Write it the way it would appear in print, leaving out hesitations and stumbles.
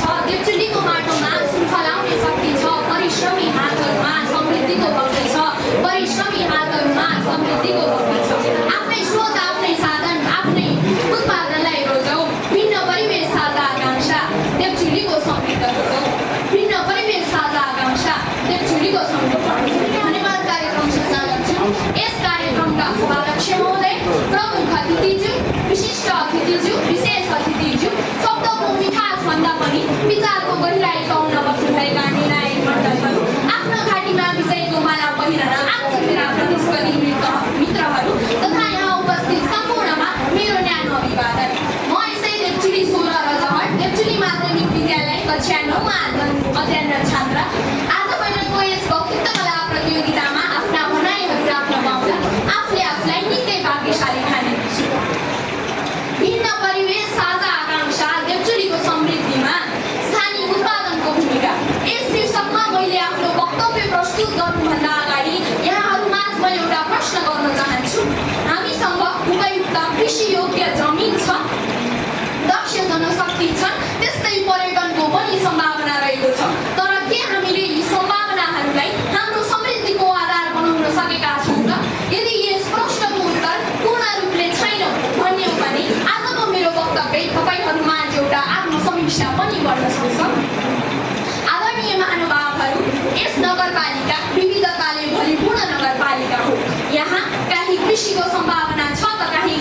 छ देवचुलीको माटोमा सुन फलाउने शक्ति छ परिश्रमी हातहरूमा समृद्धिको भक्ति छ परिश्रमी हातहरूमा समृद्धिको भक्ति छ आफ्नै स्रोत आफ्नै साधन आफ्नै उत्पादनलाई रोजौ भिन्न परिवेश साझा आकांक्षा देवचुलीको समृद्ध रोजौ भिन्न परिवेश साझा आकांक्षा देवचुलीको समृद्ध धन्यवाद कार्यक्रम सञ्चालक यस कार्यक्रमका उपाध्यक्ष महोदय प्रमुख अतिथिज्यू विशिष्ट अतिथिज्यू विशेष अतिथिज्यू शब्दको मिठासभन्दा पनि विचारको गहिराई पाउन बस्नुभएका निर्णायक मण्डलहरू आफ्नो घाँटीमा विजयको माला पहिरन आफ्नो मेरा प्रतिस्पर्धी मित्रहरू तथा यहाँ उपस्थित सम्पूर्णमा मेरो न्यानो अभिवादन म यसै देवचुली 16 रजहट देवचुली माध्यमिक विद्यालय कक्षा 9मा अध्ययनरत छात्र आज पहिलेको यस वक्तृत्व कला प्रतियोगितामा आफ्ना भनाइहरू राख्न पाउँदा आफूले आफूलाई निकै भाग्यशाली ठानेछु भिन्न परिवेश साझा आकांक्षा देवचुलीको समृद्धिमा स्थानीय उत्पादनको भूमिका यस शीर्षकमा मैले आफ्नो वक्तव्य प्रस्तुत गर्नुभन्दा अगाडि यहाँहरूमाझ म एउटा प्रश्न गर्न चाहन्छु हामीसँग उपयुक्त कृषि योग्य जमिन छ दक्ष जनशक्ति छन् त्यस्तै पर्यटनको पनि सम्भावना रहेको छ तर के हामीले यी सम्भावनाहरूलाई हाम्रो समृद्धिको आधार बनाउन सकेका छौँ त यदि यस प्रश्नको उत्तर पूर्ण रूपले छैन भन्ने हो भने आजको मेरो वक्तव्य तपाईँहरूमा एउटा आत्मसमीक्षा पनि गर्न सक्छ आदरणीय महानुभावहरू यस नगरपालिका विविधताले भरिपूर्ण नगरपालिका हो यहाँ काही कृषिको सम्भावना छ त काही